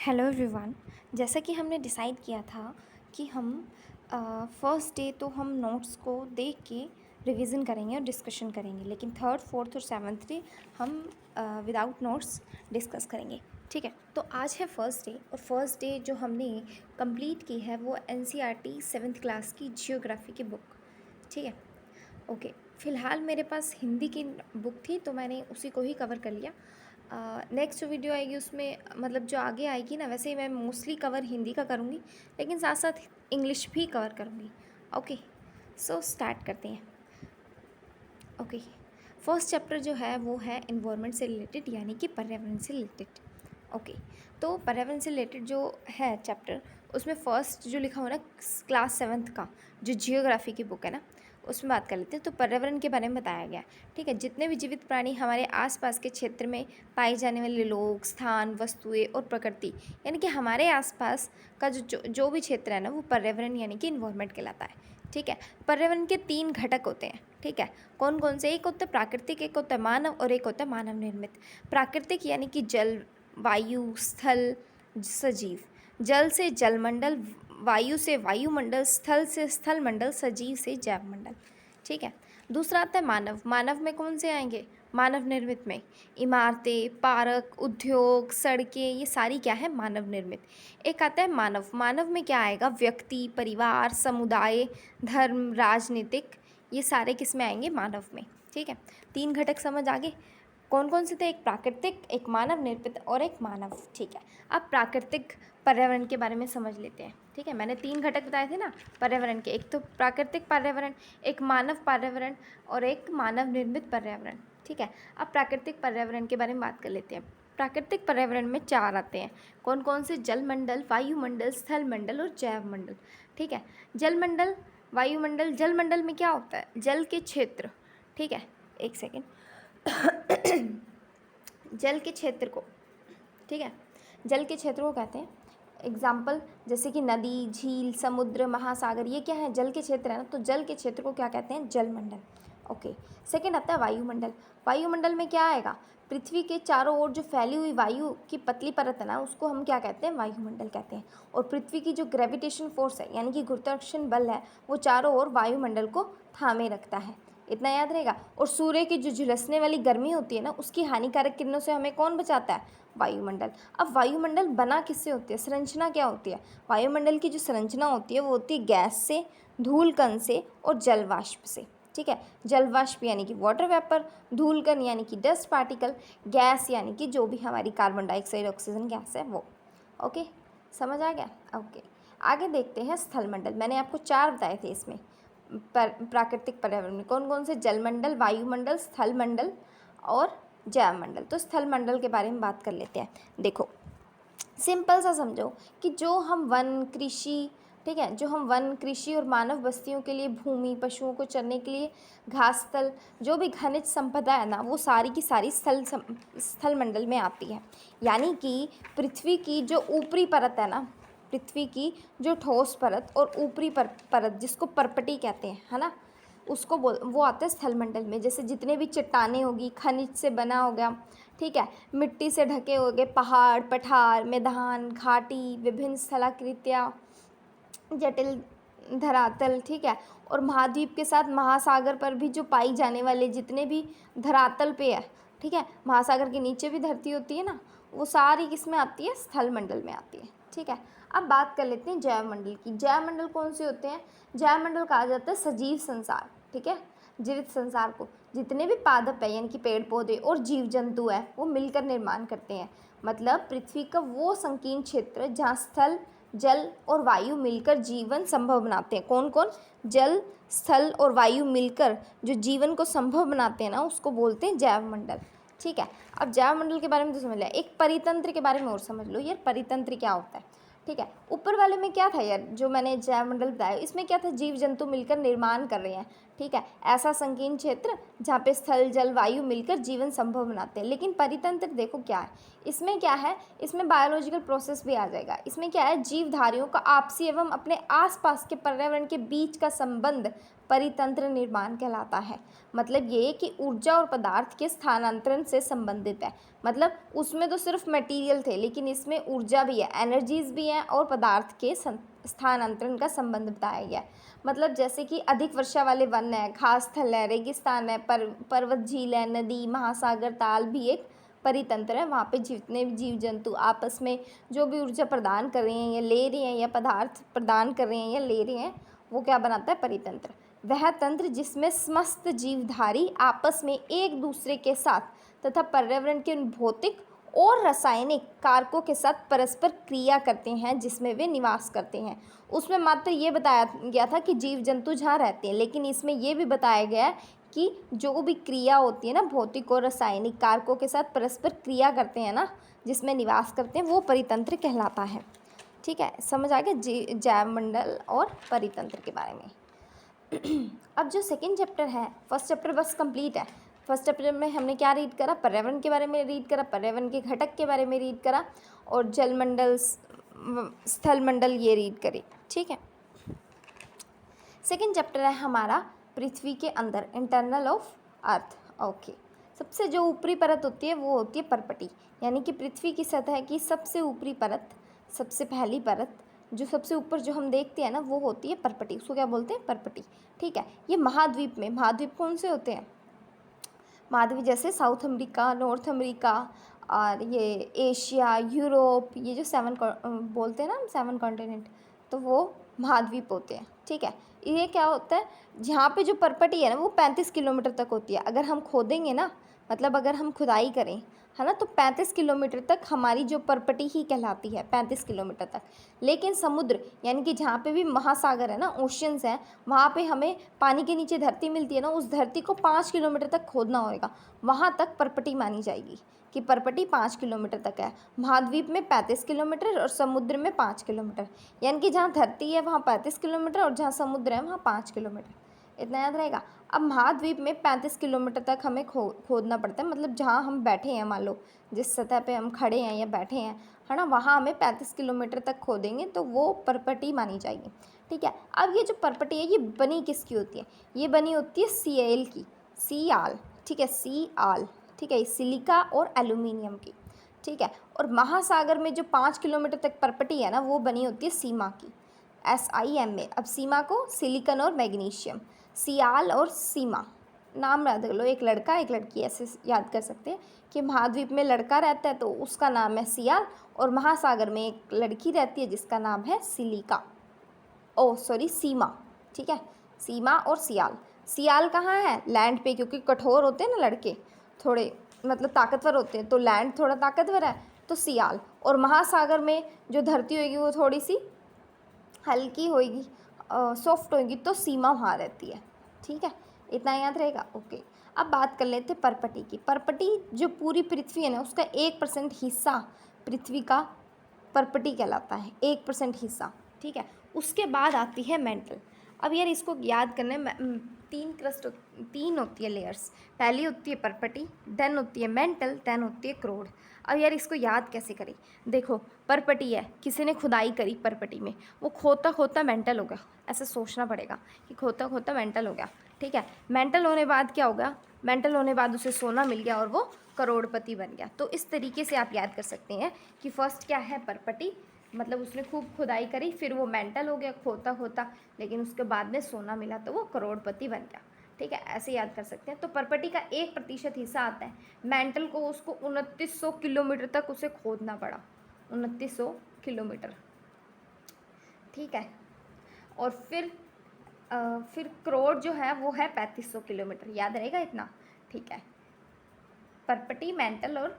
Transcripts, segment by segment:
Hello everyone. जैसा कि हमने डिसाइड किया था कि हम फर्स्ट डे तो हम नोट्स को देख के रिवीजन करेंगे और डिस्कशन करेंगे, लेकिन थर्ड फोर्थ और सेवन्थ डे हम विदाउट नोट्स डिस्कस करेंगे। ठीक है, तो आज है फर्स्ट डे और फर्स्ट डे जो हमने कंप्लीट की है वो एनसीईआरटी सेवन्थ क्लास की जियोग्राफी की बुक। ठीक है, ओके। फ़िलहाल मेरे पास हिंदी की बुक थी तो मैंने उसी को ही कवर कर लिया। नेक्स्ट जो वीडियो आएगी उसमें मतलब जो आगे आएगी ना, वैसे ही मैं मोस्टली कवर हिंदी का करूँगी, लेकिन साथ साथ इंग्लिश भी कवर करूँगी। ओके, सो स्टार्ट करते हैं। ओके, फर्स्ट चैप्टर जो है वो है इन्वायरमेंट से रिलेटेड, यानी कि पर्यावरण से रिलेटेड। ओके, तो पर्यावरण से रिलेटेड जो है चैप्टर, उसमें फर्स्ट जो लिखा हो ना क्लास सेवन्थ का जो जियोग्राफी की बुक है ना, उसमें बात कर लेते हैं। तो पर्यावरण के बारे में बताया गया। ठीक है, जितने भी जीवित प्राणी हमारे आसपास के क्षेत्र में पाए जाने वाले लोग, स्थान, वस्तुएं और प्रकृति, यानी कि हमारे आसपास का जो भी क्षेत्र है ना, वो पर्यावरण यानी कि इन्वायरमेंट कहलाता है। ठीक है, पर्यावरण के 3 घटक होते हैं। ठीक है, कौन कौन से? एक होता है प्राकृतिक, एक होता है मानव और एक होता है मानव निर्मित। प्राकृतिक यानी कि जल, वायु, स्थल, सजीव। जल से जलमंडल, वायु से वायुमंडल, स्थल से स्थलमंडल, सजीव से जैवमंडल। ठीक है, दूसरा आता है मानव। मानव में कौन से आएंगे? मानव निर्मित में इमारतें, पार्क, उद्योग, सड़कें, ये सारी क्या है? मानव निर्मित। एक आता है मानव। मानव में क्या आएगा? व्यक्ति, परिवार, समुदाय, धर्म, राजनीतिक, ये सारे किस में आएंगे? मानव में। ठीक है, 3 घटक समझ आगे। कौन कौन से थे? एक प्राकृतिक, एक मानव निर्मित और एक मानव। ठीक है, अब प्राकृतिक पर्यावरण के बारे में समझ लेते हैं। ठीक है, मैंने 3 घटक बताए थे ना पर्यावरण के, एक तो प्राकृतिक पर्यावरण, एक मानव पर्यावरण और एक मानव निर्मित पर्यावरण। ठीक है, अब प्राकृतिक पर्यावरण के बारे में बात कर लेते हैं। प्राकृतिक पर्यावरण में 4 आते हैं। कौन कौन से? जलमंडल, वायुमंडल, स्थलमंडल और जैवमंडल। ठीक है, जलमंडल, वायुमंडल। जलमंडल में क्या होता है? जल के क्षेत्र। ठीक है, एक सेकेंड। जल के क्षेत्र को, ठीक है, जल के क्षेत्र को कहते हैं। एग्जाम्पल जैसे कि नदी, झील, समुद्र, महासागर, ये क्या है? जल के क्षेत्र है ना, तो जल के क्षेत्र को क्या कहते हैं? जलमंडल। ओके, सेकंड आता है वायुमंडल। वायुमंडल में क्या आएगा? पृथ्वी के चारों ओर जो फैली हुई वायु की पतली परत है ना, उसको हम क्या कहते हैं? वायुमंडल कहते हैं। और पृथ्वी की जो ग्रेविटेशन फोर्स है, यानी कि गुरुत्वाकर्षण बल है, वो चारों ओर वायुमंडल को थामे रखता है। इतना याद रहेगा। और सूर्य की जो झुलसने वाली गर्मी होती है ना, उसकी हानिकारक किरणों से हमें कौन बचाता है? वायुमंडल। अब वायुमंडल बना किससे होती है? संरचना क्या होती है? वायुमंडल की जो संरचना होती है वो होती है गैस से, धूल कण से और जल वाष्प से। ठीक है, जल वाष्प यानी कि वाटर वेपर, धूल कण यानी कि डस्ट पार्टिकल, गैस यानी कि जो भी हमारी कार्बन डाइऑक्साइड, ऑक्सीजन गैस है वो। ओके, समझ आ गया? ओके, आगे देखते हैं स्थलमंडल। मैंने आपको 4 बताए थे इसमें प्राकृतिक पर्यावरण में। कौन कौन से? जलमंडल, वायुमंडल, स्थलमंडल और जैवमंडल। तो स्थलमंडल के बारे में बात कर लेते हैं। देखो, सिंपल सा समझो कि जो हम वन, कृषि, ठीक है, जो हम वन, कृषि और मानव बस्तियों के लिए भूमि, पशुओं को चरने के लिए घास स्थल, जो भी खनिज संपदा है ना, वो सारी की सारी स्थलमंडल में आती है। यानी कि पृथ्वी की जो ऊपरी परत है ना, पृथ्वी की जो ठोस परत और ऊपरी परत जिसको परपटी कहते हैं, है ना, उसको वो आते हैं स्थलमंडल में। जैसे जितने भी चट्टानें होगी, खनिज से बना हो गया, ठीक है, मिट्टी से ढके हो गए पहाड़, पठार, मैदान, घाटी, विभिन्न स्थलाकृतियाँ, जटिल धरातल, ठीक है, और महाद्वीप के साथ महासागर पर भी जो पाई जाने वाले जितने भी धरातल पे है, ठीक है, महासागर के नीचे भी धरती होती है ना, वो सारी किस में आती है? स्थलमंडल में आती है। ठीक है, अब बात कर लेते हैं जैवमंडल की। जैवमंडल कौन से होते हैं? जैवमंडल कहा जाता है सजीव संसार, ठीक है, जीवित संसार को जितने भी पादप है, यानी कि पेड़ पौधे और जीव जंतु है, वो मिलकर निर्माण करते हैं। मतलब पृथ्वी का वो संकीर्ण क्षेत्र जहाँ स्थल, जल और वायु मिलकर जीवन संभव बनाते हैं। कौन कौन? जल, स्थल और वायु मिलकर जो जीवन को संभव बनाते हैं ना, उसको बोलते हैं जैवमंडल। ठीक है, अब जैवमंडल के बारे में तो समझ लिया। एक परितंत्र के बारे में और समझ लो यार, परितंत्र क्या होता है। ठीक है, ऊपर वाले में क्या था यार, जो मैंने जैवमंडल बताया, इसमें क्या था? जीव जंतु मिलकर निर्माण कर रहे हैं। ठीक है, ऐसा संकीर्ण क्षेत्र जहाँ पे स्थल जल वायु मिलकर जीवन संभव बनाते हैं। लेकिन परितंत्र देखो क्या है, इसमें क्या है, इसमें बायोलॉजिकल प्रोसेस भी आ जाएगा। इसमें क्या है, जीवधारियों का आपसी एवं अपने आसपास के पर्यावरण के बीच का संबंध परितंत्र निर्माण कहलाता है। मतलब ये कि ऊर्जा और पदार्थ के स्थानांतरण से संबंधित है। मतलब उसमें तो सिर्फ मटेरियल थे, लेकिन इसमें ऊर्जा भी है, एनर्जीज भी हैं और पदार्थ के स्थानांतरण का संबंध बताया गया है। मतलब जैसे कि अधिक वर्षा वाले वन है, घास स्थल है, रेगिस्तान है, पर्वत, झील है, नदी, महासागर, ताल भी एक परितंत्र है। वहाँ पे जितने भी जीव जंतु आपस में जो भी ऊर्जा प्रदान कर रहे हैं या ले रहे हैं, या पदार्थ प्रदान कर रहे हैं या ले रहे हैं, वो क्या बनाता है, परितंत्र। वह तंत्र जिसमें समस्त जीवधारी आपस में एक दूसरे के साथ तथा पर्यावरण के भौतिक और रासायनिक कारकों के साथ परस्पर क्रिया करते हैं, जिसमें वे निवास करते हैं। उसमें मात्र ये बताया गया था कि जीव जंतु जहाँ रहते हैं, लेकिन इसमें ये भी बताया गया है कि जो भी क्रिया होती है ना, भौतिक और रासायनिक कारकों के साथ परस्पर क्रिया करते हैं ना, जिसमें निवास करते हैं, वो परितंत्र कहलाता है। ठीक है, समझ आ गया जैव मंडल और परितंत्र के बारे में। अब जो सेकेंड चैप्टर है, फर्स्ट चैप्टर बस कंप्लीट है। फर्स्ट चैप्टर में हमने क्या रीड करा, पर्यावरण के बारे में रीड करा, पर्यावरण के घटक के बारे में रीड करा, और जल मंडल, स्थल मंडल ये रीड करे। ठीक है, सेकेंड चैप्टर है हमारा पृथ्वी के अंदर, इंटरनल ऑफ अर्थ। ओके, सबसे जो ऊपरी परत होती है वो होती है परपटी, यानी कि पृथ्वी की सतह की सबसे ऊपरी परत, सबसे पहली परत जो सबसे ऊपर जो हम देखते हैं ना, वो होती है परपटी। उसको क्या बोलते हैं, परपटी। ठीक है, ये महाद्वीप में, महाद्वीप कौन से होते हैं, महाद्वीप जैसे साउथ अमेरिका, नॉर्थ अमेरिका, और ये एशिया, यूरोप, ये जो बोलते हैं ना हम 7 कॉन्टिनेंट, तो वो महाद्वीप होते हैं। ठीक है, ये क्या होता है, जहाँ पे जो परपटी है ना वो 35 किलोमीटर तक होती है। अगर हम खोदेंगे ना, मतलब अगर हम खुदाई करें, है ना, तो 35 किलोमीटर तक हमारी जो परपटी ही कहलाती है, 35 किलोमीटर तक। लेकिन समुद्र, यानी कि जहाँ पे भी महासागर है ना, ओशियंस हैं, वहाँ पे हमें पानी के नीचे धरती मिलती है ना, उस धरती को 5 किलोमीटर तक खोदना होगा, वहाँ तक परपटी मानी जाएगी कि परपटी 5 किलोमीटर तक है। महाद्वीप में 35 किलोमीटर और समुद्र में 5 किलोमीटर, यानी कि जहाँ धरती है वहाँ 35 किलोमीटर और जहाँ समुद्र है वहाँ 5 किलोमीटर। इतना याद रहेगा। अब महाद्वीप में 35 किलोमीटर तक हमें खोदना पड़ता है, मतलब जहाँ हम बैठे हैं, मान लो जिस सतह पे हम खड़े हैं या बैठे हैं, है ना, वहाँ हमें 35 किलोमीटर तक खोदेंगे तो वो परपटी मानी जाएगी। ठीक है, अब ये जो परपटी है ये बनी किसकी होती है, ये बनी होती है सीएल की, सीआल। ठीक है, सीआल, ठीक है, सिलिका और एल्यूमिनियम की। ठीक है, और महासागर में जो 5 किलोमीटर तक परपटी है ना, वो बनी होती है सीमा की, SIMA। अब सीमा को सिलिकन और मैग्नीशियम, सियाल और सीमा, नाम याद कर लो, एक लड़का एक लड़की, ऐसे याद कर सकते हैं कि महाद्वीप में लड़का रहता है तो उसका नाम है सियाल, और महासागर में एक लड़की रहती है जिसका नाम है सिलिका, सीमा। ठीक है, सीमा और सियाल। सियाल कहाँ है, लैंड पे, क्योंकि कठोर होते हैं ना लड़के, थोड़े मतलब ताकतवर होते हैं, तो लैंड थोड़ा ताकतवर है तो सियाल, और महासागर में जो धरती होगी वो थोड़ी सी हल्की होगी, सॉफ्ट होगी, तो सीमा वहाँ रहती है। ठीक है, इतना याद रहेगा। ओके, अब बात कर लेते हैं परपटी की। परपटी जो पूरी पृथ्वी है ना, उसका 1% हिस्सा पृथ्वी का परपटी कहलाता है, 1% हिस्सा। ठीक है, उसके बाद आती है मेंटल। अब यार इसको याद करने में 3 होती है लेयर्स। पहली होती है परपटी, देन होती है मेंटल, देन होती है क्रोड। अब यार इसको याद कैसे करें, देखो परपटी है, किसी ने खुदाई करी परपटी में, वो खोता खोता मेंटल हो गया, ऐसे सोचना पड़ेगा कि खोता खोता मेंटल हो गया। ठीक है, मेंटल होने बाद क्या होगा, मेंटल होने बाद उसे सोना मिल गया और वो करोड़पति बन गया। तो इस तरीके से आप याद कर सकते हैं कि फर्स्ट क्या है, परपटी, मतलब उसने खूब खुदाई करी, फिर वो मेंटल हो गया खोता खोता, लेकिन उसके बाद में सोना मिला तो वो करोड़पति बन गया। ठीक है, ऐसे याद कर सकते हैं। तो परपटी का 1% हिस्सा आता है मेंटल को, उसको 2900 किलोमीटर तक उसे खोदना पड़ा, 2900 किलोमीटर। ठीक है, और फिर करोड़ जो है वो है 3500 किलोमीटर, याद रहेगा इतना। ठीक है, परपटी, मेंटल और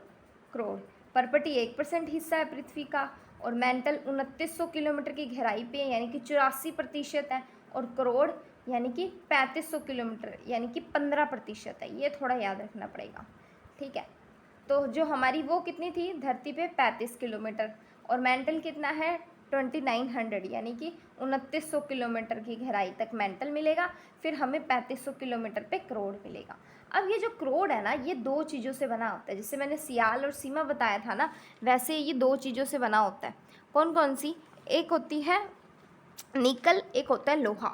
करोड़। परपटी 1% हिस्सा है पृथ्वी का, और मेंटल 2900 किलोमीटर की गहराई पे, यानी कि 84% है, और करोड़ यानी कि 3500 किलोमीटर, यानी कि 15% है। ये थोड़ा याद रखना पड़ेगा। ठीक है, तो जो हमारी वो कितनी थी धरती पे, 35 किलोमीटर, और मेंटल कितना है, 2900 यानी कि 2900 किलोमीटर की गहराई तक मेंटल मिलेगा। फिर हमें 3500 किलोमीटर पे क्रोड मिलेगा। अब ये जो क्रोड है ना, ये दो चीज़ों से बना होता है। जैसे मैंने सियाल और सीमा बताया था ना, वैसे ये दो चीज़ों से बना होता है। कौन कौन सी? एक होती है निकल, एक होता है लोहा।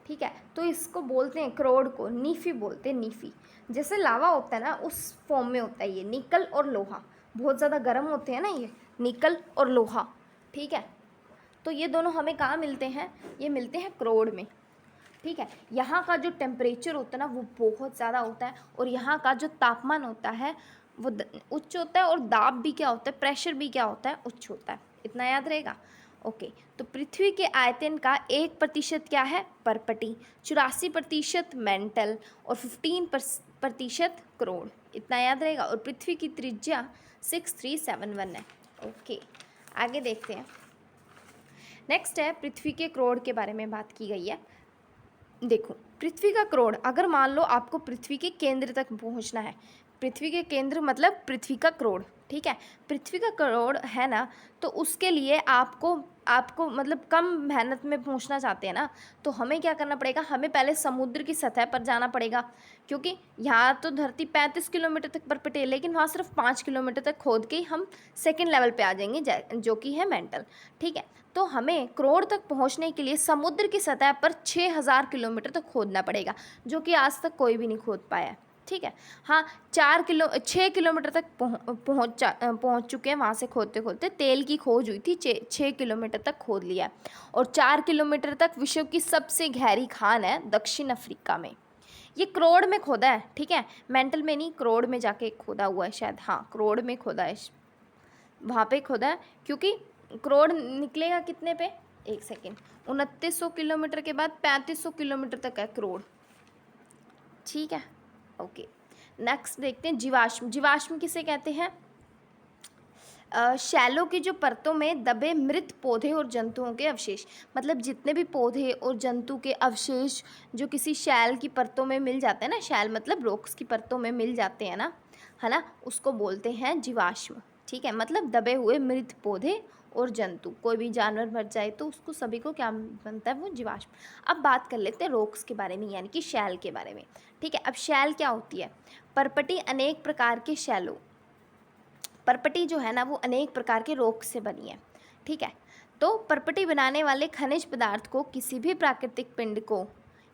ठीक है, तो इसको बोलते हैं क्रोड को नीफी बोलते हैं, नीफी। जैसे लावा होता है ना, उस फॉर्म में होता है ये निकल और लोहा। बहुत ज़्यादा गर्म होते हैं ना ये निकल और लोहा। ठीक है, तो ये दोनों हमें कहाँ मिलते हैं? ये मिलते हैं क्रोड में। ठीक है, यहाँ का जो टेम्परेचर होता है ना वो बहुत ज़्यादा होता है, और यहाँ का जो तापमान होता है वो उच्च होता है, और दाब भी क्या होता है, प्रेशर भी क्या होता है, उच्च होता है। इतना याद रहेगा। ओके, तो पृथ्वी के आयतन का 1% क्या है? परपटी, 84% मेंटल, और 15% क्रोड। इतना याद रहेगा। और पृथ्वी की त्रिज्या 6371 है। ओके, आगे देखते हैं। नेक्स्ट है पृथ्वी के क्रोड के बारे में बात की गई है। देखो, पृथ्वी का क्रोड, अगर मान लो आपको पृथ्वी के केंद्र तक पहुंचना है, पृथ्वी के केंद्र मतलब पृथ्वी का क्रोड। ठीक है, पृथ्वी का क्रोड है ना, तो उसके लिए आपको आपको मतलब कम मेहनत में पहुंचना चाहते हैं ना, तो हमें क्या करना पड़ेगा? हमें पहले समुद्र की सतह पर जाना पड़ेगा, क्योंकि यहाँ तो धरती 35 किलोमीटर तक परपटे है, लेकिन वहाँ सिर्फ 5 किलोमीटर तक खोद के ही हम सेकेंड लेवल पे आ जाएंगे, जो कि है मेंटल। ठीक है, तो हमें क्रोड तक पहुंचने के लिए समुद्र की सतह पर 6000 किलोमीटर तक खोदना पड़ेगा, जो कि आज तक कोई भी नहीं खोद पाया है। ठीक है, हाँ, 6 किलोमीटर तक पहुंच चुके हैं वहाँ से खोदते खोदते। तेल की खोज हुई थी, 6 किलोमीटर तक खोद लिया। और 4 किलोमीटर तक विश्व की सबसे गहरी खान है दक्षिण अफ्रीका में। ये क्रोड में खोदा है। ठीक है, मेंटल में नहीं, क्रोड में जाके खोदा हुआ है शायद। हाँ, क्रोड में खोदा है, वहाँ पे खोदा है, क्योंकि क्रोड निकलेगा कितने पे? एक सेकेंड, 2900 किलोमीटर के बाद 3500 किलोमीटर तक है क्रोड। ठीक है, ओके। नेक्स्ट देखते हैं जीवाश्म। जीवाश्म किसे कहते हैं? शैलों की जो परतों में दबे मृत पौधे और जंतुओं के अवशेष, मतलब जितने भी पौधे और जंतु के अवशेष जो किसी शैल की परतों में मिल जाते हैं ना, शैल मतलब रॉक्स की परतों में मिल जाते हैं ना, है ना, उसको बोलते हैं जीवाश्म। ठीक है, मतलब दबे हुए मृत पौधे और जंतु, कोई भी जानवर मर जाए तो उसको सभी को क्या बनता है? वो जीवाश्म। अब बात कर लेते हैं रॉक्स के बारे में, यानी कि शैल के बारे में। ठीक है, अब शैल क्या होती है? परपटी अनेक प्रकार के शैलों, परपटी जो है ना वो अनेक प्रकार के रॉक से बनी है। ठीक है, तो परपटी बनाने वाले खनिज पदार्थ को किसी भी प्राकृतिक पिंड को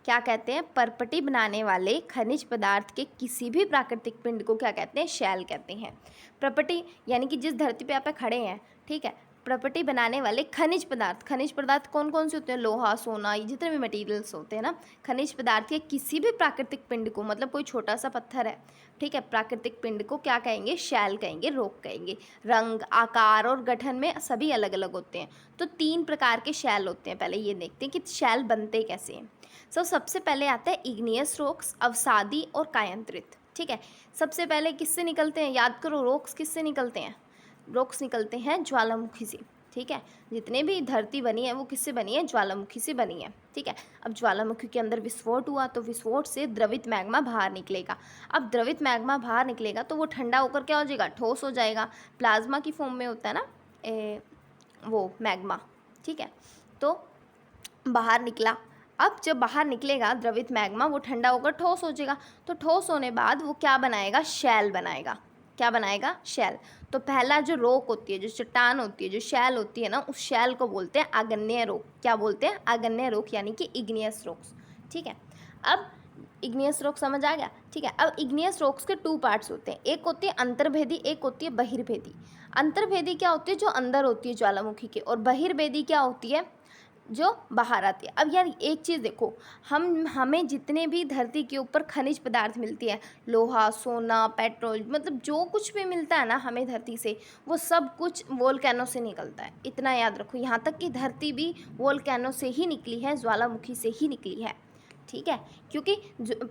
क्या कहते हैं? परपटी बनाने वाले खनिज पदार्थ के किसी भी प्राकृतिक पिंड को क्या कहते हैं? शैल कहते हैं। प्रॉपर्टी यानी कि जिस धरती पे आप खड़े हैं, ठीक है, प्रॉपर्टी बनाने वाले खनिज पदार्थ कौन कौन से होते हैं? लोहा, सोना, ये जितने भी मटेरियल्स होते हैं ना, खनिज पदार्थ के किसी भी प्राकृतिक पिंड को, मतलब कोई छोटा सा पत्थर है, ठीक है, प्राकृतिक पिंड को क्या कहेंगे? शैल कहेंगे, रॉक कहेंगे। रंग, आकार और गठन में सभी अलग अलग होते हैं। तो 3 प्रकार के शैल होते हैं। पहले ये देखते हैं कि शैल बनते कैसे हैं। सबसे पहले आता है इग्नियस रॉक्स, अवसादी और कायांतरित। ठीक है, सबसे पहले किससे निकलते हैं? याद करो, रॉक्स किससे निकलते हैं? रॉक्स निकलते हैं ज्वालामुखी से। ठीक है, जितने भी धरती बनी है वो किससे बनी है? ज्वालामुखी से बनी है। ठीक है, अब ज्वालामुखी के अंदर विस्फोट हुआ तो विस्फोट से द्रवित मैग्मा बाहर निकलेगा। अब द्रवित मैग्मा बाहर निकलेगा तो वो ठंडा होकर क्या हो जाएगा? ठोस हो जाएगा। प्लाज्मा की फॉर्म में होता है ना वो मैग्मा। ठीक है, तो बाहर निकला। अब जब बाहर निकलेगा द्रवित मैग्मा, वो ठंडा होकर ठोस हो जाएगा। तो ठोस होने बाद वो क्या बनाएगा? शैल बनाएगा। क्या बनाएगा? शैल। तो पहला जो रॉक होती है, जो चट्टान होती है, जो शैल होती है ना, उस शैल को बोलते हैं आग्नेय रॉक। क्या बोलते हैं? आग्नेय रॉक, यानी कि इग्नियस रॉक्स। ठीक है, अब इग्नियस रॉक समझ आ गया। ठीक है, अब इग्नियस रॉक्स के 2 पार्ट्स होते हैं, एक होती है अंतर्भेदी, एक होती है बहिर्भेदी। अंतर्भेदी क्या होती है? जो अंदर होती है ज्वालामुखी के। और बहिर्भेदी क्या होती है? जो बाहर आती है। अब यार एक चीज़ देखो, हमें जितने भी धरती के ऊपर खनिज पदार्थ मिलती है, लोहा, सोना, पेट्रोल, मतलब जो कुछ भी मिलता है ना हमें धरती से, वो सब कुछ वोल्केनो से निकलता है। इतना याद रखो, यहाँ तक कि धरती भी वोल्केनो से ही निकली है, ज्वालामुखी से ही निकली है। ठीक है, क्योंकि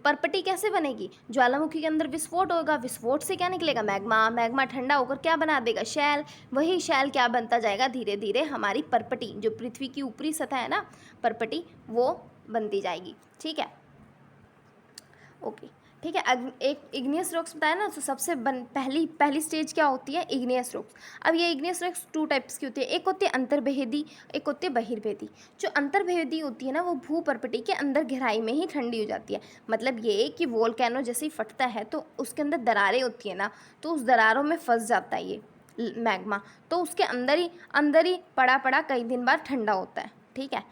परपटी कैसे बनेगी? ज्वालामुखी के अंदर विस्फोट होगा, विस्फोट से क्या निकलेगा? मैग्मा। मैग्मा ठंडा होकर क्या बना देगा? शैल। वही शैल क्या बनता जाएगा? धीरे धीरे हमारी परपटी, जो पृथ्वी की ऊपरी सतह है ना, परपटी, वो बनती जाएगी। ठीक है, ओके। ठीक है। एक इग्नियस रॉक्स बताया ना, तो सबसे पहली स्टेज क्या होती है, इग्नियस रॉक्स। अब ये इग्नियस रॉक्स 2 टाइप्स की होती है, एक होती है अंतर्भेदी, एक होती है बहिर्भेदी। जो अंतर्भेदी होती है ना, वो भूपर्पटी के अंदर गहराई में ही ठंडी हो जाती है। मतलब ये कि वोल्केनो जैसे ही फटता है तो उसके अंदर दरारें होती है ना, तो उस दरारों में फंस जाता है ये मैग्मा, तो उसके अंदर ही पड़ा पड़ा कई दिन बाद ठंडा होता है। ठीक है।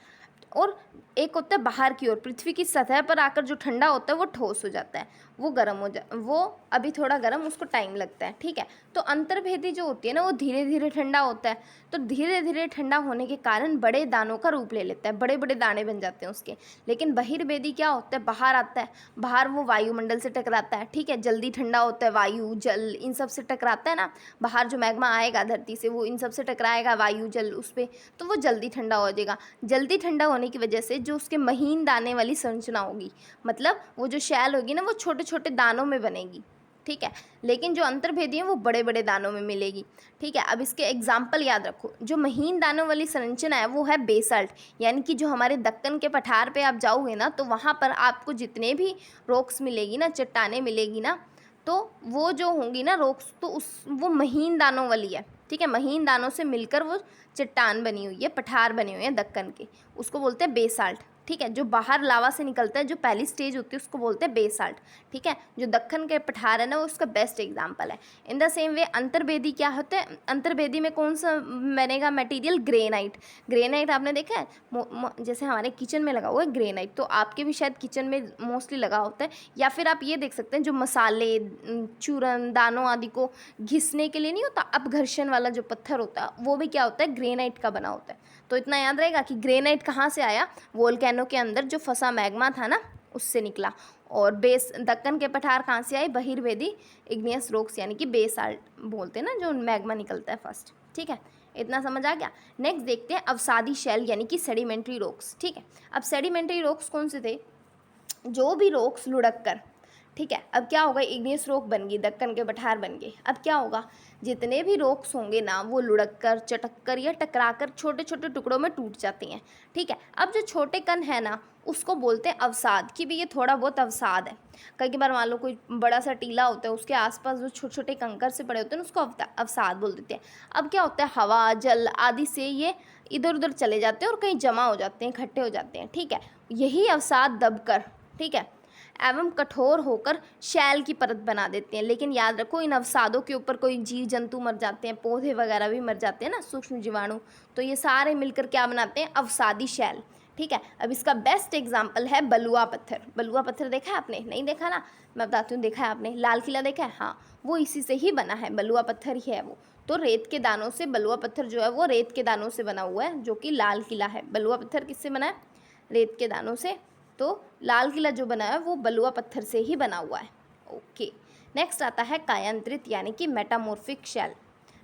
और एक होता है बाहर की ओर, पृथ्वी की सतह पर आकर जो ठंडा होता है वो ठोस हो जाता है, वो गर्म वो अभी थोड़ा गर्म, उसको टाइम लगता है। ठीक है। तो अंतर्भेदी जो होती है ना, वो धीरे धीरे ठंडा होता है। तो धीरे धीरे ठंडा होने के कारण बड़े दानों का रूप ले लेता है, बड़े बड़े दाने बन जाते हैं उसके। लेकिन बहिर्भेदी क्या होता है, बाहर आता है, बाहर वो वायुमंडल से टकराता है। ठीक है। जल्दी ठंडा होता है, वायु जल इन सब से टकराता है ना, बाहर जो मैग्मा आएगा धरती से वो इन सब से टकराएगा, वायु जल उस पर, तो वो जल्दी ठंडा हो जाएगा। जल्दी ठंडा होने की वजह से जो उसके महीन दाने वाली संरचना होगी, मतलब वो जो शैल होगी ना, वो छोटे छोटे दानों में बनेगी। ठीक है। लेकिन जो अंतर्भेदी है वो बड़े बड़े दानों में मिलेगी। ठीक है। अब इसके एग्जाम्पल याद रखो। जो महीन दानों वाली संरचना है वो है बेसाल्ट, यानी कि जो हमारे दक्कन के पठार पे आप जाओगे ना, तो वहाँ पर आपको जितने भी रॉक्स मिलेगी ना, चट्टानें मिलेगी ना, तो वो जो होंगी ना रॉक्स, तो वो महीन दानों वाली है। ठीक है। महीन दानों से मिलकर वो चट्टान बनी हुई है, पठार बने हुए हैं दक्कन के, उसको बोलते हैं बेसाल्ट। ठीक है। जो बाहर लावा से निकलता है, जो पहली स्टेज होती है, उसको बोलते हैं बेसाल्ट। ठीक है। जो दक्कन के पठार है ना, वो उसका बेस्ट एग्जाम्पल है। इन द सेम वे अंतर्भेदी क्या होता है, अंतर्भेदी में कौन सा बनेगा मटेरियल, ग्रेनाइट। ग्रेनाइट आपने देखा है, जैसे हमारे किचन में लगा हुआ है ग्रेनाइट, तो आपके भी शायद किचन में मोस्टली लगा होता है। या फिर आप ये देख सकते हैं, जो मसाले, चूरन, दानों आदि को घिसने के लिए नहीं होता अपघर्षण वाला जो पत्थर होता है, वो भी क्या होता है, ग्रेनाइट का बना होता है। तो इतना याद रहेगा कि ग्रेनाइट कहाँ से आया, वोल्केनो के अंदर जो फंसा मैग्मा था ना, उससे निकला। और दक्कन के पठार कहाँ से आए, बहिर्भेदी इग्नियस रॉक्स, यानी कि बेसाल्ट बोलते हैं ना, जो मैग्मा निकलता है फर्स्ट। ठीक है। इतना समझ आ गया। नेक्स्ट देखते हैं अवसादी शैल, यानी कि सेडिमेंट्री रॉक्स। ठीक है। अब सेडिमेंट्री रॉक्स कौन से थे, जो भी रॉक्स लुढ़क कर, ठीक है, अब क्या होगा, इग्नियस रॉक बन गई, दक्कन के पठार बन गए। अब क्या होगा, जितने भी रॉक्स होंगे ना, वो लुढ़क कर, चटक कर या टकरा कर छोटे छोटे टुकड़ों में टूट जाती हैं। ठीक है। अब जो छोटे कण है ना, उसको बोलते हैं अवसाद, कि भी ये थोड़ा बहुत अवसाद है। कई बार मान लो कोई बड़ा सा टीला होता है, उसके आसपास जो छोटे छोटे कंकर से पड़े होते हैं ना, उसको अवसाद बोल देते हैं। अब क्या होता है, हवा जल आदि से ये इधर उधर चले जाते हैं और कहीं जमा हो जाते हैं, इकट्ठे हो जाते हैं। ठीक है। यही अवसाद दबकर, ठीक है, एवं कठोर होकर शैल की परत बना देते हैं। लेकिन याद रखो, इन अवसादों के ऊपर कोई जीव जंतु मर जाते हैं, पौधे वगैरह भी मर जाते हैं ना, सूक्ष्म जीवाणु, तो ये सारे मिलकर क्या बनाते हैं, अवसादी शैल। ठीक है। अब इसका बेस्ट एग्जाम्पल है बलुआ पत्थर। बलुआ पत्थर देखा है आपने, नहीं देखा ना, मैं बताती हूँ, देखा है आपने, लाल किला देखा है, हाँ, वो इसी से ही बना है, बलुआ पत्थर ही है वो। तो रेत के दानों से, बलुआ पत्थर जो है वो रेत के दानों से बना हुआ है, जो कि लाल किला है। बलुआ पत्थर किससे बना है, रेत के दानों से। तो लाल किला जो बना है वो बलुआ पत्थर से ही बना हुआ है। ओके। नेक्स्ट आता है कायांतरित, यानी कि मेटामॉर्फिक शेल।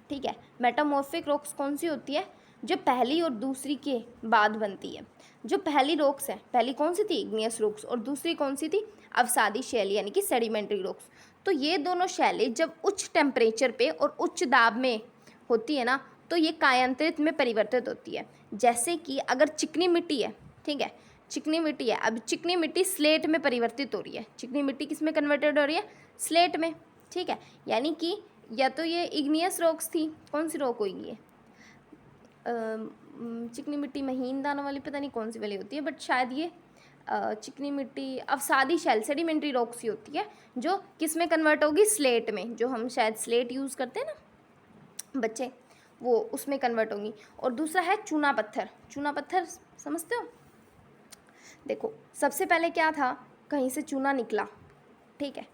ठीक है। मेटामॉर्फिक रॉक्स कौन सी होती है, जो पहली और दूसरी के बाद बनती है। जो पहली रॉक्स है, पहली कौन सी थी, इग्नियस रॉक्स, और दूसरी कौन सी थी, अवसादी शैल, यानी कि सेडिमेंट्री रॉक्स। तो ये दोनों शैलें जब उच्च टेम्परेचर पे और उच्च दाब में होती है ना, तो ये कायांतरित में परिवर्तित होती है। जैसे कि अगर चिकनी मिट्टी है, ठीक है, चिकनी मिट्टी है, अब चिकनी मिट्टी स्लेट में परिवर्तित हो रही है। चिकनी मिट्टी किस में कन्वर्टेड हो रही है, स्लेट में। ठीक है। यानी कि या तो ये इग्नियस रॉक्स थी, कौन सी रॉक होगी ये, चिकनी मिट्टी महीन दानों वाली, पता नहीं कौन सी वाली होती है, बट शायद ये चिकनी मिट्टी अवसादी शैल, सेडिमेंट्री रॉक्स ही होती है, जो किस में कन्वर्ट होगी, स्लेट में, जो हम शायद स्लेट यूज़ करते हैं ना बच्चे, वो उसमें कन्वर्ट होंगी। और दूसरा है चूना पत्थर। चूना पत्थर समझते हो, देखो सबसे पहले क्या था, कहीं से चूना निकला, ठीक है,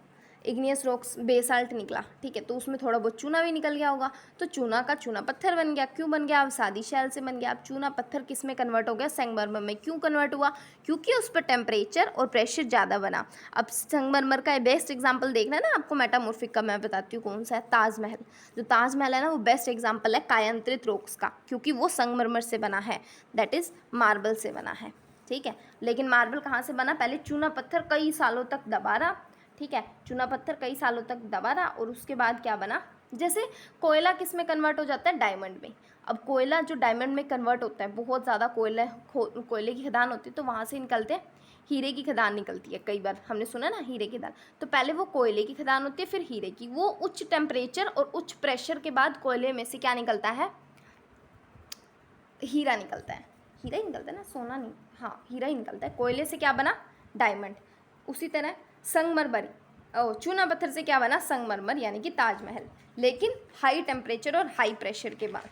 इग्नियस रॉक्स बेसाल्ट निकला, ठीक है, तो उसमें थोड़ा बहुत चूना भी निकल गया होगा, तो चूना का चूना पत्थर बन गया। क्यों बन गया, अवसादी शैल से बन गया। अब चूना पत्थर किस में कन्वर्ट हो गया, संगमरमर में। क्यों कन्वर्ट हुआ, क्योंकि उस पर टेम्परेचर और प्रेशर ज़्यादा बना। अब संगमरमर का बेस्ट एग्जाम्पल देखना है ना आपको, मेटामॉर्फिक का मैं बताती हूँ कौन सा है, ताजमहल। जो ताजमहल है ना, वो बेस्ट एग्जाम्पल है कायांतरित रॉक्स का, क्योंकि वो संगमरमर से बना है, दैट इज़ मार्बल से बना है। ठीक है। लेकिन मार्बल कहाँ से बना, पहले चूना पत्थर कई सालों तक दबा रहा, ठीक है, चूना पत्थर कई सालों तक दबा रहा, और उसके बाद क्या बना, जैसे कोयला किस में कन्वर्ट हो जाता है, डायमंड में। अब कोयला जो डायमंड में कन्वर्ट होता है, बहुत ज़्यादा कोयले की खदान होती है, तो वहाँ से निकलते हैं हीरे की खदान निकलती है, कई बार हमने सुना ना हीरे की खदान, तो पहले वो कोयले की खदान होती है, फिर हीरे की। वो उच्च टेम्परेचर और उच्च प्रेशर के बाद कोयले में से क्या निकलता है, हीरा निकलता है। हीरा ही निकलता है ना, सोना नहीं, हाँ हीरा ही निकलता है। कोयले से क्या बना, डायमंड। उसी तरह संगमरमरी चूना पत्थर से क्या बना, संगमरमर, यानी कि ताजमहल, लेकिन हाई टेम्परेचर और हाई प्रेशर के बाद।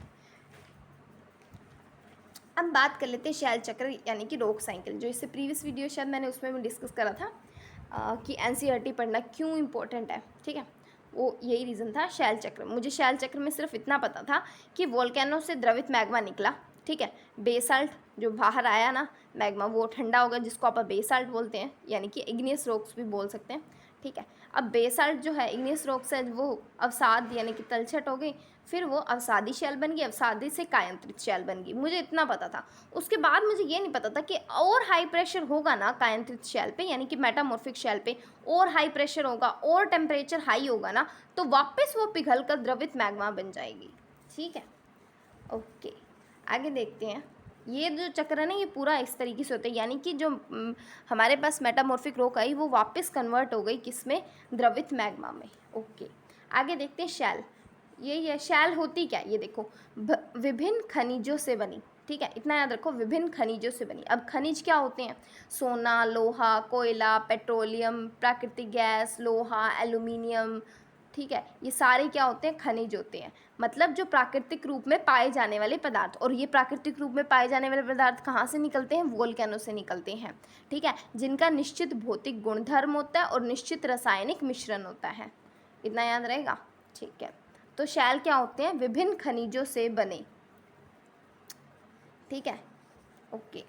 अब बात कर लेते हैं शैल चक्र यानी कि रोक साइकिल, जो इससे प्रीवियस वीडियो शायद मैंने उसमें भी डिस्कस करा था कि एनसीईआरटी पढ़ना क्यों इम्पोर्टेंट है। ठीक है, वो यही रीज़न था शैल चक्र। मुझे शैल चक्र में सिर्फ इतना पता था कि वोल्केनो से द्रवित मैग्मा निकला, ठीक है, बेसाल्ट जो बाहर आया ना मैग्मा, वो ठंडा होगा, जिसको आप बेसाल्ट बोलते हैं, यानी कि इग्नियस रॉक्स भी बोल सकते हैं। ठीक है, अब बेसाल्ट जो है इग्नियस रॉक्स है, वो अवसाद यानी कि तलछट हो गई, फिर वो अवसादी शैल बन गई, अवसादी से कायांतरित शैल बन गई, मुझे इतना पता था। उसके बाद मुझे ये नहीं पता था कि और हाई प्रेशर होगा ना कायांतरित शैल पे, यानी कि मेटामॉर्फिक शैल पे, और हाई प्रेशर होगा और टेम्परेचर हाई होगा ना, तो वापस वो पिघल कर द्रवित मैग्मा बन जाएगी। ठीक है, ओके, आगे देखते हैं। ये जो चक्र है ना, ये पूरा इस तरीके से होता है, यानी कि जो हमारे पास मेटामॉर्फिक रॉक आई, वो वापस कन्वर्ट हो गई किसमें, द्रवित मैग्मा में। ओके, आगे देखते हैं शैल। ये शैल होती क्या, ये देखो, विभिन्न खनिजों से बनी। ठीक है, इतना याद रखो, विभिन्न खनिजों से बनी। अब खनिज क्या होते हैं, सोना, लोहा, कोयला, पेट्रोलियम, प्राकृतिक गैस, लोहा, एल्यूमिनियम। ठीक है, ये सारे क्या होते हैं, खनिज होते हैं, मतलब जो प्राकृतिक रूप में पाए जाने वाले पदार्थ। और ये प्राकृतिक रूप में पाए जाने वाले पदार्थ कहाँ से निकलते हैं, वोल्केनो से निकलते हैं। ठीक है, जिनका निश्चित भौतिक गुणधर्म होता है और निश्चित रासायनिक मिश्रण होता है। इतना याद रहेगा। ठीक है, तो शैल क्या होते हैं, विभिन्न खनिजों से बने। ठीक है, ओके,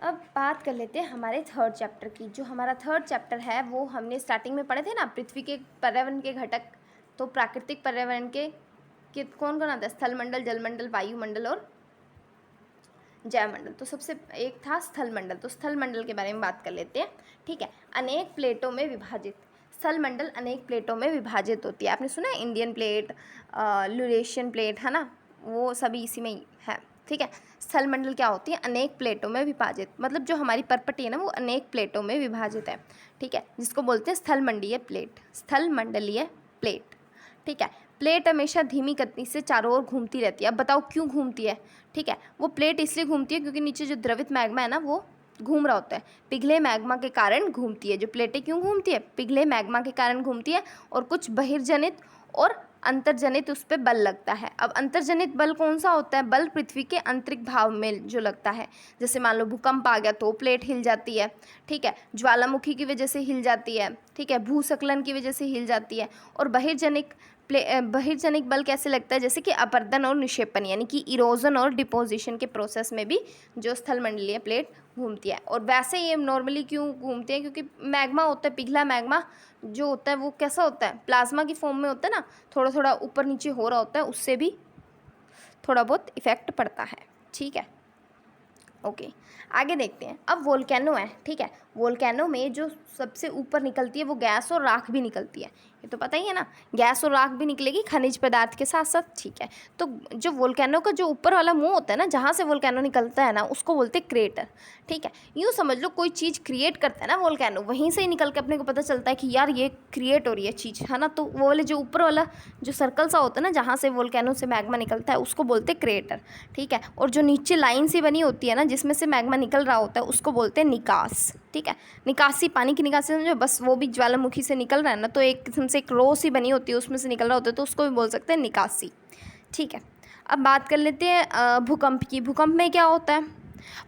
अब बात कर लेते हैं हमारे थर्ड चैप्टर की। जो हमारा थर्ड चैप्टर है वो हमने स्टार्टिंग में पढ़े थे ना, पृथ्वी के पर्यावरण के घटक। तो प्राकृतिक पर्यावरण के कौन कौन आता है, स्थलमंडल, जलमंडल, वायुमंडल और जयमंडल। तो सबसे एक था स्थलमंडल, तो स्थलमंडल के बारे में बात कर लेते हैं। ठीक है, अनेक प्लेटों में विभाजित, स्थलमंडल अनेक प्लेटों में विभाजित होती है। आपने सुना है इंडियन प्लेट, यूरेशियन प्लेट, है ना, वो सभी इसी में ही है। ठीक है, स्थलमंडल क्या होती है, अनेक प्लेटों में विभाजित, मतलब जो हमारी पर्पटी है ना, वो अनेक प्लेटों में विभाजित है। ठीक है, जिसको बोलते हैं स्थलमंडलीय प्लेट, स्थलमंडलीय प्लेट। ठीक है, प्लेट हमेशा धीमी गति से चारों ओर घूमती रहती है। अब बताओ क्यों घूमती है। ठीक है, वो प्लेट इसलिए घूमती है क्योंकि नीचे जो द्रवित मैग्मा है ना, वो घूम रहा होता है, पिघले मैग्मा के कारण घूमती है। जो प्लेटें क्यों घूमती है, पिघले मैग्मा के कारण घूमती है, और कुछ बहिर्जनित और अंतर्जनित उस पर बल लगता है। अब अंतर्जनित बल कौन सा होता है, बल पृथ्वी के आंतरिक भाव में जो लगता है, जैसे मान लो भूकंप आ गया तो प्लेट हिल जाती है। ठीक है, ज्वालामुखी की वजह से हिल जाती है। ठीक है, भूस्खलन की वजह से हिल जाती है। और बहिर्जनिक बल कैसे लगता है, जैसे कि अपर्दन और निक्षेपण, यानी कि इरोजन और डिपोजिशन के प्रोसेस में भी जो स्थलमंडलीय प्लेट घूमती है। और वैसे ये नॉर्मली क्यों घूमते हैं, क्योंकि मैग्मा होता है, पिघला मैग्मा जो होता है वो कैसा होता है, प्लाज्मा की फॉर्म में होता है ना, थोड़ा थोड़ा ऊपर नीचे हो रहा होता है, उससे भी थोड़ा बहुत इफेक्ट पड़ता है। ठीक है, ओके, आगे देखते हैं। अब वोल्केनो है। ठीक है, वोल्केनो में जो सबसे ऊपर निकलती है वो गैस और राख भी निकलती है, ये तो पता ही है ना, गैस और राख भी निकलेगी खनिज पदार्थ के साथ साथ। ठीक है, तो जो वोल्केनो का जो ऊपर वाला मुंह होता है ना, जहाँ से वोल्केनो निकलता है ना, उसको बोलते हैं क्रेटर। ठीक है, यूँ समझ लो कोई चीज़ क्रिएट करता है ना वोल्केनो, वहीं से ही निकल के अपने को पता चलता है कि यार ये क्रिएट हो रही है चीज़, है ना। तो वो वाले जो ऊपर वाला जो सर्कल सा होता है ना, जहाँ से वोल्केनो से मैग्मा निकलता है, उसको बोलते हैं क्रेटर। ठीक है, और जो नीचे लाइन सी बनी होती है ना, जिसमें से मैग्मा निकल रहा होता है, उसको बोलते हैं निकास। ठीक है, निकासी, पानी की निकासी समझो, बस वो भी ज्वालामुखी से निकल रहा है ना, तो एक किस्म से एक रो सी बनी होती है, उसमें से निकल रहा होता है, तो उसको भी बोल सकते हैं निकासी। ठीक है, अब बात कर लेते हैं भूकंप की। भूकंप में क्या होता है,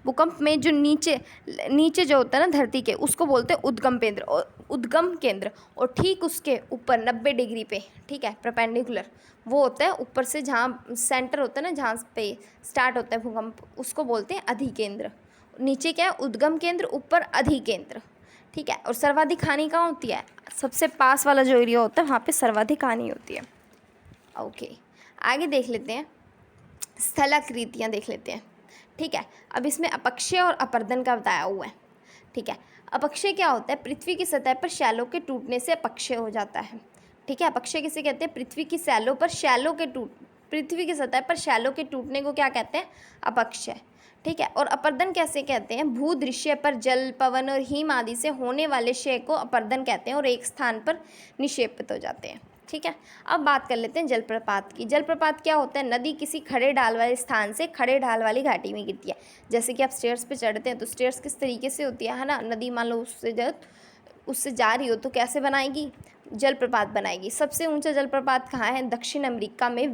भूकंप में जो नीचे जो होता है ना धरती के, उसको बोलते हैं उद्गम केंद्र। और उद्गम केंद्र और ठीक उसके ऊपर 90 डिग्री पे, ठीक है, परपेंडिकुलर, वो होता है ऊपर से, जहाँ सेंटर होता है ना, जहाँ पे स्टार्ट होता है भूकंप, उसको बोलते हैं अधिकेंद्र। नीचे क्या है, उद्गम केंद्र, ऊपर अधिकेंद्र। ठीक है, और सर्वाधिक हानि कहाँ होती है, सबसे पास वाला जो एरिया होता है वहाँ पे सर्वाधिक हानि होती है। ओके, आगे देख लेते हैं, स्थलाकृतियाँ देख लेते हैं। ठीक है, अब इसमें अपक्षय और अपर्दन का बताया हुआ है। ठीक है, अपक्षय क्या होता है, पृथ्वी की सतह पर शैलों के टूटने से अपक्षय हो जाता है। ठीक है, अपक्षय किसे कहते हैं, पृथ्वी की पृथ्वी की सतह पर शैलों के टूटने को क्या कहते हैं, अपक्षय। ठीक है। और अपर्दन कैसे कहते हैं? भूदृश्य पर जल, पवन और हिम आदि से होने वाले क्षय को अपर्दन कहते हैं और एक स्थान पर निक्षेपित हो जाते हैं। ठीक है। अब बात कर लेते हैं जलप्रपात की। जलप्रपात क्या होता है? नदी किसी खड़े ढाल वाले स्थान से खड़े ढाल वाली घाटी में गिरती है। जैसे कि आप स्टेयर्स पे चढ़ते हैं तो स्टेयर्स किस तरीके से होती है ना, नदी मान लो उससे जा रही हो तो कैसे बनाएगी? जलप्रपात बनाएगी। सबसे ऊंचा जलप्रपात कहाँ है? दक्षिण अमेरिका में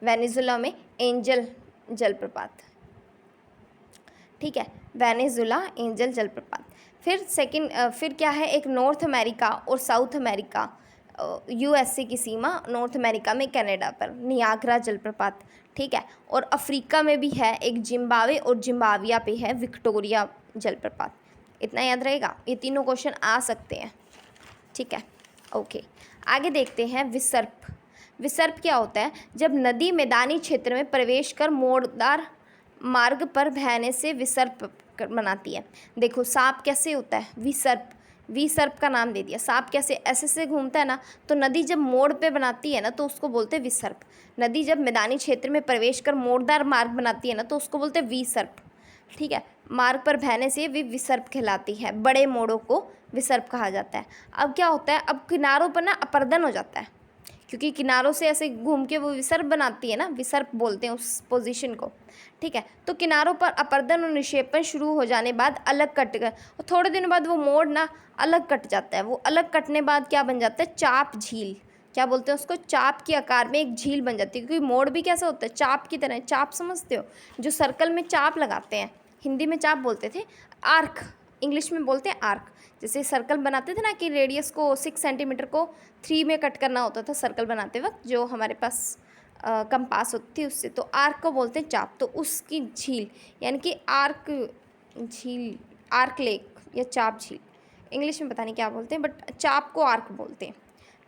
वेनेजुला में एंजल जलप्रपात। ठीक है, वेनेजुला एंजल जलप्रपात। फिर क्या है? एक नॉर्थ अमेरिका और साउथ अमेरिका, यूएसए की सीमा नॉर्थ अमेरिका में कनाडा पर नियाग्रा जलप्रपात। ठीक है। और अफ्रीका में भी है एक, जिम्बाब्वे और जिम्बाब्विया पे है विक्टोरिया जलप्रपात। इतना याद रहेगा, ये तीनों क्वेश्चन आ सकते हैं। ठीक है, ओके। आगे देखते हैं विसर्प। विसर्प क्या होता है? जब नदी मैदानी क्षेत्र में प्रवेश कर मोड़दार मार्ग पर बहने से विसर्प बनाती है। देखो सांप कैसे होता है? विसर्प, विसर्प का नाम दे दिया। सांप कैसे ऐसे से घूमता है ना, तो नदी जब मोड़ पे बनाती है ना तो उसको बोलते हैं विसर्प। नदी जब मैदानी क्षेत्र में प्रवेश कर मोड़दार मार्ग बनाती है ना तो उसको बोलते हैं विसर्प। ठीक है, मार्ग पर बहने से भी विसर्प कहलाती है। बड़े मोड़ों को विसर्प कहा जाता है। अब क्या होता है? अब किनारों पर ना अपर्दन हो जाता है, क्योंकि किनारों से ऐसे घूम के वो विसर्प बनाती है ना, विसर्प बोलते हैं उस पोजीशन को। ठीक है, तो किनारों पर अपर्दन और निक्षेपण शुरू हो जाने बाद अलग कट गए और थोड़े दिन बाद वो मोड़ ना अलग कट जाता है। वो अलग कटने बाद क्या बन जाता है? चाप झील। क्या बोलते हैं उसको? चाप के आकार में एक झील बन जाती है, क्योंकि मोड़ भी कैसा होता है? चाप की तरह। चाप समझते हो? जो सर्कल में चाप लगाते हैं, हिंदी में चाप बोलते थे, आर्क इंग्लिश में बोलते हैं आर्क। जैसे सर्कल बनाते थे ना कि रेडियस को 6 सेंटीमीटर को 3 में कट करना होता था सर्कल बनाते वक्त, जो हमारे पास कंपास होती थी उससे, तो आर्क को बोलते हैं चाप। तो उसकी झील यानी कि आर्क झील, आर्क लेक या चाप झील, इंग्लिश में पता नहीं क्या बोलते हैं, बट चाप को आर्क बोलते हैं।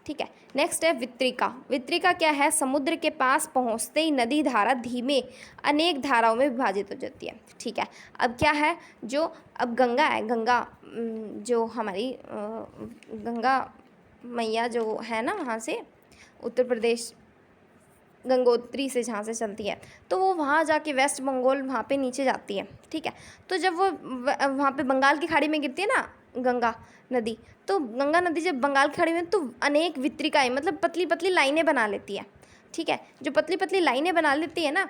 ठीक है। नेक्स्ट है वितरिका। वितरिका क्या है? समुद्र के पास पहुंचते ही नदी धारा धीमे अनेक धाराओं में विभाजित हो जाती है। ठीक है। अब क्या है? जो अब गंगा है, गंगा जो हमारी गंगा मैया जो है ना, वहाँ से उत्तर प्रदेश गंगोत्री से जहाँ से चलती है, तो वो वहाँ जाके वेस्ट बंगाल वहाँ पे नीचे जाती है। ठीक है। तो जब वो वहाँ पे बंगाल की खाड़ी में गिरती है ना गंगा नदी, तो गंगा नदी जब बंगाल की खाड़ी में, तो अनेक वितरिकाएँ मतलब पतली पतली लाइनें बना लेती है। ठीक है। जो पतली पतली लाइनें बना लेती है ना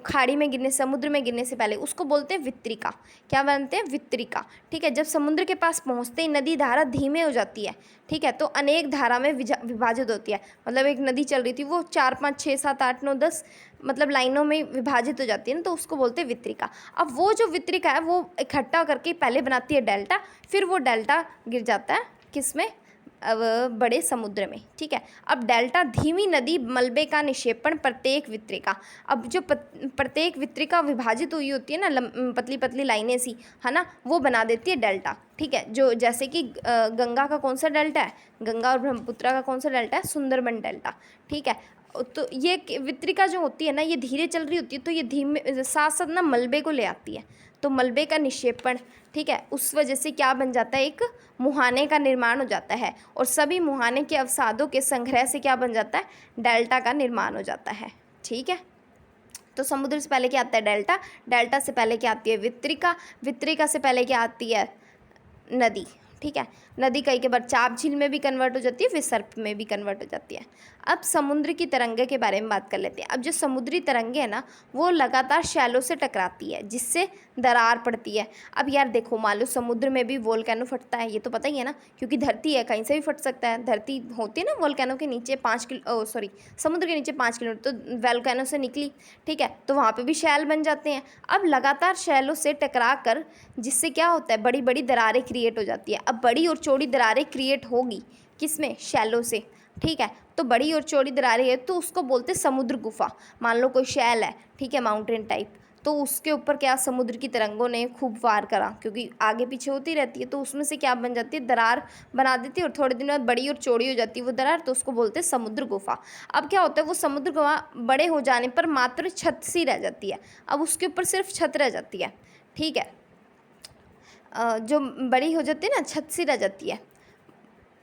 खाड़ी में गिरने, समुद्र में गिरने से पहले, उसको बोलते हैं वितरिका। क्या बनते हैं? वितरिका। ठीक है। जब समुद्र के पास पहुंचते ही नदी धारा धीमे हो जाती है। ठीक है। तो अनेक धारा में विभाजित होती है। मतलब एक नदी चल रही थी, वो 4 5 6 7 8 9 10 मतलब लाइनों में विभाजित हो जाती है ना, तो उसको बोलते हैं वितरिका। अब वो जो वितरिका है वो इकट्ठा करके पहले बनाती है डेल्टा, फिर वो डेल्टा गिर जाता है किस में? अब बड़े समुद्र में। ठीक है। अब डेल्टा धीमी नदी मलबे का निक्षेपण प्रत्येक वितरिका। अब जो प्रत्येक वितरिका विभाजित हुई होती है ना पतली पतली लाइनें सी, है ना, वो बना देती है डेल्टा। ठीक है। जो जैसे कि गंगा का कौन सा डेल्टा है? गंगा और ब्रह्मपुत्रा का कौन सा डेल्टा है? सुंदरबन डेल्टा। ठीक है। तो ये वितरिका जो होती है ना, ये धीरे चल रही होती है, तो ये धीमे साथ साथ ना मलबे को ले आती है, तो मलबे का निक्षेपण। ठीक है। उस वजह से क्या बन जाता है? एक मुहाने का निर्माण हो जाता है, और सभी मुहाने के अवसादों के संग्रह से क्या बन जाता है? डेल्टा का निर्माण हो जाता है। ठीक है। तो समुद्र से पहले क्या आता है? डेल्टा। डेल्टा से पहले क्या आती है? वितरिका। वितरिका से पहले क्या आती है? नदी। ठीक है। नदी कई के बाद चाप झील में भी कन्वर्ट हो जाती है, विसर्प में भी कन्वर्ट हो जाती है। अब समुद्र की तरंगे के बारे में बात कर लेते हैं। अब जो समुद्री तरंगे हैं ना, वो लगातार शैलो से टकराती है, जिससे दरार पड़ती है। अब यार देखो, मान लो समुद्र में भी वोल्केनो फटता है, ये तो पता ही है ना, क्योंकि धरती है, कहीं से भी फट सकता है। धरती होती है ना वोल्केनो के नीचे 5 किलो समुद्र के नीचे 5 किलोमीटर, तो वोल्केनो से निकली। ठीक है। तो वहाँ पर भी शैल बन जाते हैं। अब लगातार शैलों से टकरा कर जिससे क्या होता है? बड़ी बड़ी दरारें क्रिएट हो जाती है। अब बड़ी और चौड़ी दरारें क्रिएट होगी किसमें? शैलो से। ठीक है। तो बड़ी और चौड़ी दरारें है तो उसको बोलते हैं समुद्र गुफा। मान लो कोई शैल है, ठीक है, माउंटेन टाइप, तो उसके ऊपर क्या समुद्र की तरंगों ने खूब वार करा, क्योंकि आगे पीछे होती रहती है, तो उसमें से क्या बन जाती है? दरार बना देती है, और थोड़े दिन बाद बड़ी और चौड़ी हो जाती है वो दरार, तो उसको बोलते हैं समुद्र गुफा। अब क्या होता है? वो समुद्र गुफा बड़े हो जाने पर मात्र छत सी रह जाती है। अब उसके ऊपर सिर्फ छत रह जाती है। ठीक है। जो बड़ी हो जाती है ना, छत सी रह जाती है,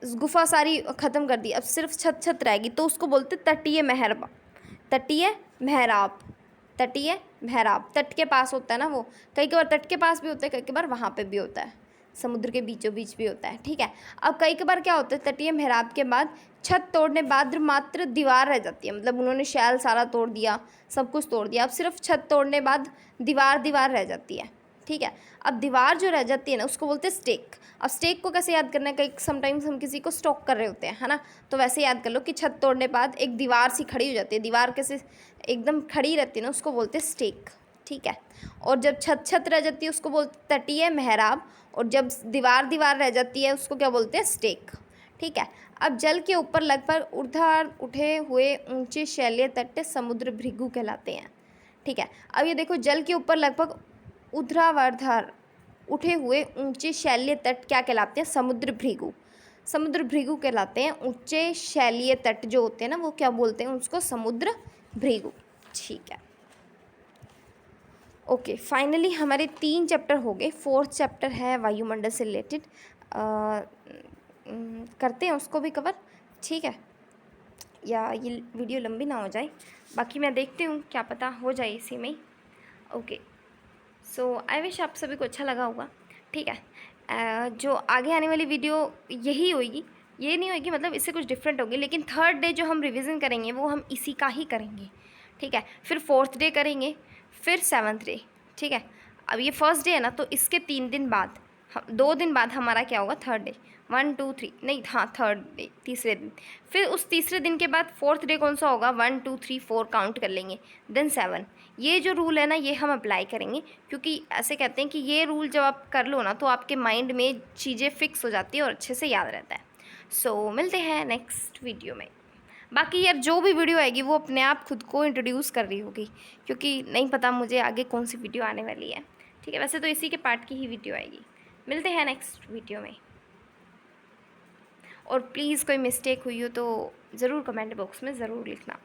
गुफा सारी ख़त्म कर दी, अब सिर्फ छत रहेगी, तो उसको बोलते तटीय महराब। तटीय महराब। तटीय महराब, तट के पास होता है ना वो, कई बार तट के पास भी होता है, कई बार वहाँ पे भी होता है, समुद्र के बीचों बीच भी होता है, ठीक है। अब कई बार क्या होता है, तटीय महराब के बाद छत तोड़ने बाद मात्र दीवार रह जाती है, मतलब उन्होंने शैल सारा तोड़ दिया, सब कुछ तोड़ दिया, अब सिर्फ छत तोड़ने बाद दीवार रह जाती है, ठीक है। अब दीवार जो रह जाती है ना उसको बोलते हैं स्टेक। अब स्टेक को कैसे याद करना है, कई समटाइम्स हम किसी को स्टॉक कर रहे होते हैं, है ना, तो वैसे याद कर लो कि छत तोड़ने बाद एक दीवार सी खड़ी हो जाती है, दीवार कैसे एकदम खड़ी रहती है ना, उसको बोलते हैं स्टेक, ठीक है। और जब छत रह जाती है उसको बोलते तटीय महराब, और जब दीवार रह जाती है उसको क्या बोलते हैं, स्टेक, ठीक है। अब जल के ऊपर लगभग ऊर्ध्वाधर उठे हुए ऊंचे शैलीय तट समुद्र भृगु कहलाते हैं, ठीक है। अब ये देखो, जल के ऊपर लगभग ऊर्ध्वाधर उठे हुए ऊंचे शैलीय तट क्या कहलाते हैं, समुद्र भृगु, समुद्र भृगु कहलाते हैं। ऊंचे शैलीय तट जो होते हैं ना वो क्या बोलते हैं, उसको समुद्र भृगु, ठीक है। ओके, फाइनली हमारे 3 चैप्टर हो गए, 4th चैप्टर है वायुमंडल से रिलेटेड, करते हैं उसको भी कवर, ठीक है, या ये वीडियो लंबी ना हो जाए, बाकी मैं देखती हूँ, क्या पता हो जाए इसी में ही। ओके, सो आई विश आप सभी को अच्छा लगा होगा, ठीक है। जो आगे आने वाली वीडियो यही होगी, ये नहीं होगी मतलब इससे कुछ डिफरेंट होगी, लेकिन 3rd डे जो हम रिवीजन करेंगे वो हम इसी का ही करेंगे, ठीक है। फिर 4th डे करेंगे, फिर 7th डे, ठीक है। अब ये 1st डे है ना, तो इसके 3 दिन बाद, 2 दिन बाद हमारा क्या होगा, 3rd डे, 1 2 3 नहीं, हाँ 3rd डे, तीसरे दिन। फिर उस तीसरे दिन के बाद 4th डे कौन सा होगा, 1 2 3 4 काउंट कर लेंगे, देन 7। ये जो रूल है ना ये हम अप्लाई करेंगे, क्योंकि ऐसे कहते हैं कि ये रूल जब आप कर लो ना तो आपके माइंड में चीज़ें फिक्स हो जाती है और अच्छे से याद रहता है। सो मिलते हैं नेक्स्ट वीडियो में। बाकी यार जो भी वीडियो आएगी वो अपने आप खुद को इंट्रोड्यूस कर रही होगी, क्योंकि नहीं पता मुझे आगे कौन सी वीडियो आने वाली है, ठीक है। वैसे तो इसी के पार्ट की ही वीडियो आएगी। मिलते हैं नेक्स्ट वीडियो में, और प्लीज़ कोई मिस्टेक हुई हो तो ज़रूर कमेंट बॉक्स में ज़रूर लिखना।